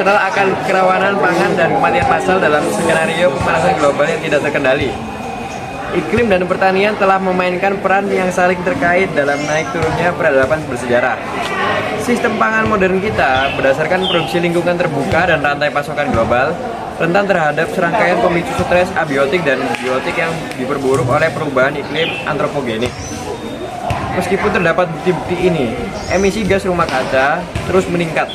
nasional akan kerawanan pangan dan kematian massal dalam skenario pemanasan global yang tidak terkendali. Iklim dan pertanian telah memainkan peran yang saling terkait dalam naik turunnya peradaban bersejarah. Sistem pangan modern kita berdasarkan produksi lingkungan terbuka dan rantai pasokan global rentan terhadap serangkaian pemicu stres abiotik dan biotik yang diperburuk oleh perubahan iklim antropogenik. Meskipun terdapat bukti-bukti ini, emisi gas rumah kaca terus meningkat.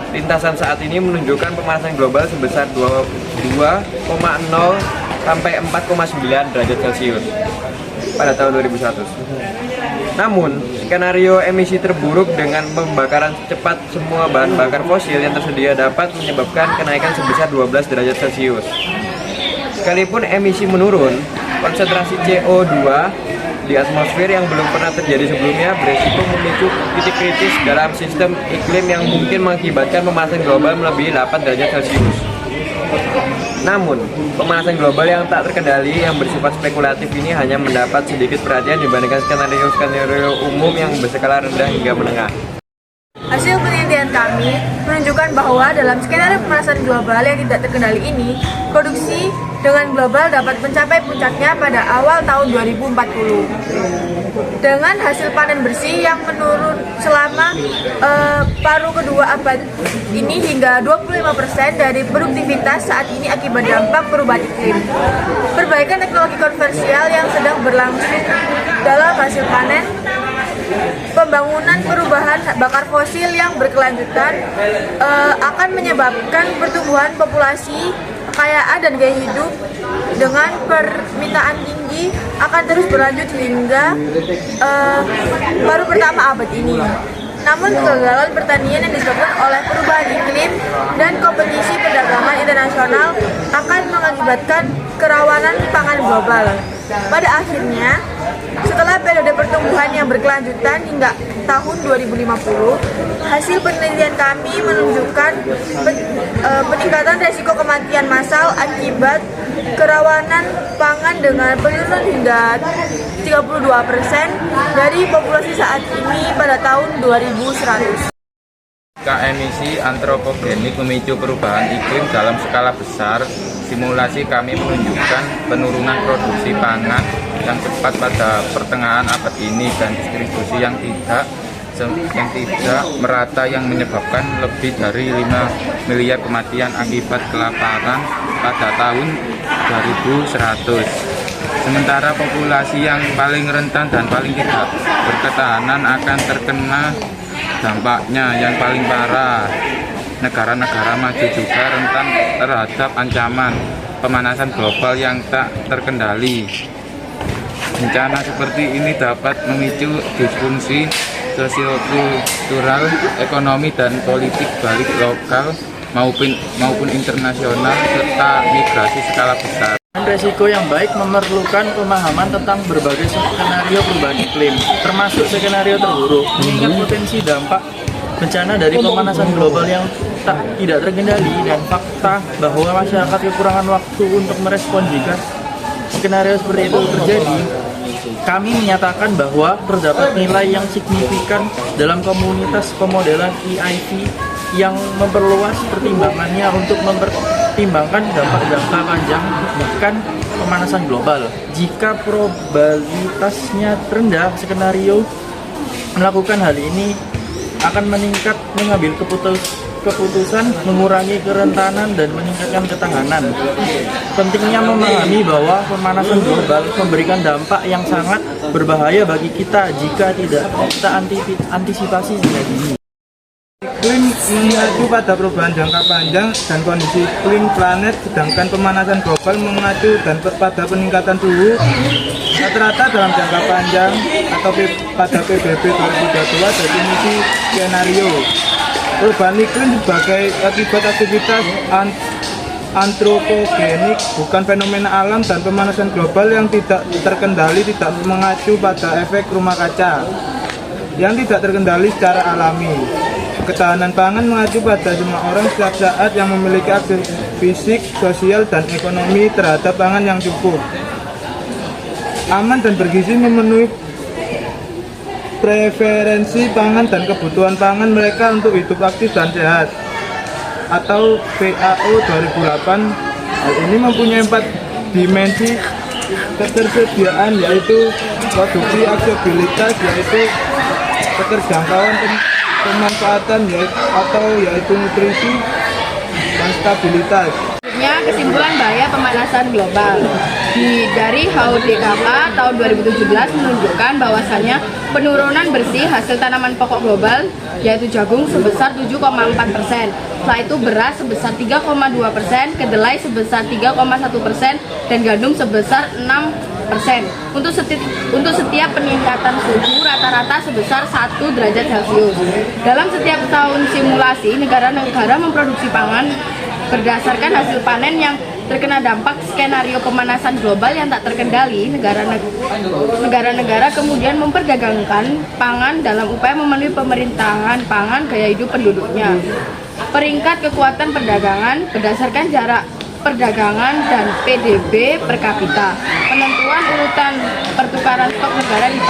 Lintasan saat ini menunjukkan pemanasan global sebesar 2,0 sampai 4,9 derajat Celcius pada tahun 2100. Namun, skenario emisi terburuk dengan pembakaran cepat semua bahan bakar fosil yang tersedia dapat menyebabkan kenaikan sebesar 12 derajat Celcius. Sekalipun emisi menurun, konsentrasi CO2 di atmosfer yang belum pernah terjadi sebelumnya beresiko memicu titik kritis dalam sistem iklim yang mungkin mengakibatkan pemanasan global melebihi 8 derajat Celcius. Namun, pemanasan global yang tak terkendali yang bersifat spekulatif ini hanya mendapat sedikit perhatian dibandingkan skenario-skenario umum yang berskala rendah hingga menengah. Hasil penelitian kami menunjukkan bahwa dalam skenario pemanasan global yang tidak terkendali ini, produksi dengan global dapat mencapai puncaknya pada awal tahun 2040. Dengan hasil panen bersih yang menurun selama paruh kedua abad ini hingga 25% dari produktivitas saat ini akibat dampak perubahan iklim. Perbaikan teknologi konvensional yang sedang berlangsung dalam hasil panen, pembangunan perubahan bakar fosil yang berkelanjutan akan menyebabkan pertumbuhan populasi, kekayaan dan gaya hidup dengan permintaan tinggi akan terus berlanjut hingga paruh pertama abad ini. Namun kegagalan pertanian yang disebabkan oleh perubahan iklim dan kompetisi perdagangan internasional akan mengakibatkan kerawanan pangan global. Pada akhirnya, setelah periode pertumbuhan yang berkelanjutan hingga tahun 2050, hasil penelitian kami menunjukkan peningkatan resiko kematian massal akibat kerawanan pangan dengan penurunan hingga 32% dari populasi saat ini pada tahun 2100. Emisi antropogenik memicu perubahan iklim dalam skala besar. Simulasi kami menunjukkan penurunan produksi pangan yang cepat pada pertengahan abad ini dan distribusi yang tidak merata yang menyebabkan lebih dari 5 miliar kematian akibat kelaparan pada tahun 2100. Sementara populasi yang paling rentan dan paling tidak berketahanan akan terkena dampaknya yang paling parah. Negara-negara maju juga rentan terhadap ancaman pemanasan global yang tak terkendali. Bencana seperti ini dapat memicu disfungsi sosiokultural, ekonomi dan politik baik lokal maupun internasional serta migrasi skala besar. Resiko yang baik memerlukan pemahaman tentang berbagai skenario perubahan iklim, termasuk skenario terburuk, mengingat potensi dampak bencana dari pemanasan global yang tidak terkendali dan fakta bahwa masyarakat kekurangan waktu untuk merespon jika skenario seperti itu terjadi. Kami menyatakan bahwa terdapat nilai yang signifikan dalam komunitas pemodelan EIV yang memperluas pertimbangannya untuk mempertimbangkan dampak jangka panjang bahkan pemanasan global. Jika probabilitasnya rendah, skenario melakukan hal ini akan meningkat mengambil keputusan, mengurangi kerentanan dan meningkatkan ketahanan. Pentingnya memahami bahwa pemanasan global memberikan dampak yang sangat berbahaya bagi kita jika tidak kita antisipasi sejak dini. Iklim mengacu pada perubahan jangka panjang dan kondisi iklim planet, sedangkan pemanasan global mengacu pada peningkatan suhu rata-rata dalam jangka panjang atau pada PBB 2022 definisi skenario. Perubahan iklim sebagai akibat aktivitas antropogenik bukan fenomena alam, dan pemanasan global yang tidak terkendali tidak mengacu pada efek rumah kaca yang tidak terkendali secara alami. Ketahanan pangan mengacu pada semua orang setiap saat yang memiliki akses fisik, sosial, dan ekonomi terhadap pangan yang cukup, aman dan bergizi, memenuhi preferensi pangan dan kebutuhan pangan mereka untuk hidup aktif dan sehat. atau PAO 2008. Hal ini mempunyai 4 dimensi ketersediaan, yaitu produksi, aksesibilitas, yaitu keterjangkauan, pemanfaatan, yaitu nutrisi, dan stabilitas. Kesimpulan bahaya pemanasan global dari HUDKK tahun 2017 menunjukkan bahwasannya penurunan bersih hasil tanaman pokok global yaitu jagung sebesar 7,4%, setelah itu beras sebesar 3,2%, kedelai sebesar 3,1%, dan gandum sebesar 6%. Untuk setiap peningkatan suhu rata-rata sebesar 1 derajat Celcius. Dalam setiap tahun simulasi, negara-negara memproduksi pangan berdasarkan hasil panen yang terkena dampak skenario pemanasan global yang tak terkendali. Negara-negara kemudian memperdagangkan pangan dalam upaya memenuhi pemerintahan pangan gaya hidup penduduknya. Peringkat kekuatan perdagangan berdasarkan jarak perdagangan dan PDB per kapita. Penentuan urutan pertukaran stok negara di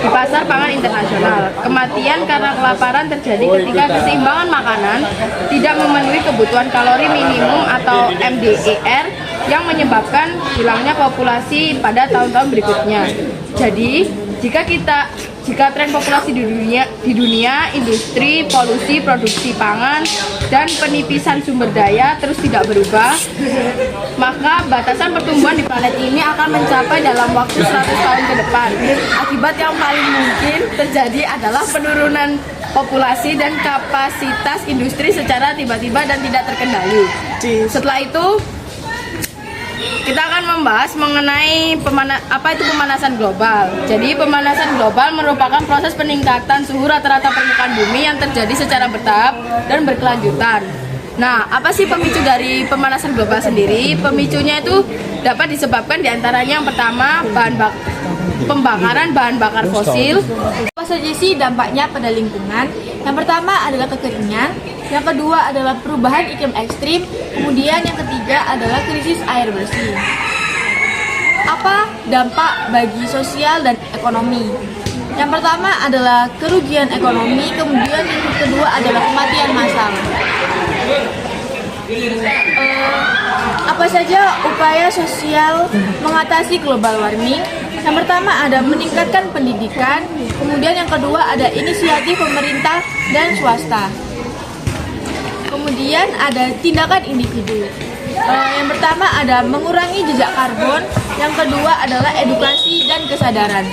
pasar pangan internasional. Kematian karena kelaparan terjadi ketika keseimbangan makanan tidak memenuhi kebutuhan kalori minimum atau MDER yang menyebabkan hilangnya populasi pada tahun-tahun berikutnya. Jadi, jika tren populasi di dunia, industri, polusi, produksi pangan, dan penipisan sumber daya terus tidak berubah, maka batasan pertumbuhan di planet ini akan mencapai dalam waktu 100 tahun ke depan. Akibat yang paling mungkin terjadi adalah penurunan populasi dan kapasitas industri secara tiba-tiba dan tidak terkendali. Setelah itu, kita akan membahas mengenai apa itu pemanasan global. Jadi pemanasan global merupakan proses peningkatan suhu rata-rata permukaan bumi yang terjadi secara bertahap dan berkelanjutan. Nah, apa sih pemicu dari pemanasan global sendiri? Pemicunya itu dapat disebabkan diantaranya yang pertama pembakaran bahan bakar fosil. Apa saja sih dampaknya pada lingkungan? Yang pertama adalah kekeringan, yang kedua adalah perubahan iklim ekstrim, kemudian yang ketiga adalah krisis air bersih. Apa dampak bagi sosial dan ekonomi? Yang pertama adalah kerugian ekonomi, kemudian yang kedua adalah kematian massal. Apa saja upaya sosial mengatasi global warming? Yang pertama ada meningkatkan pendidikan, kemudian yang kedua ada inisiatif pemerintah dan swasta. Kemudian ada tindakan individu. Yang pertama ada mengurangi jejak karbon, yang kedua adalah edukasi dan kesadaran.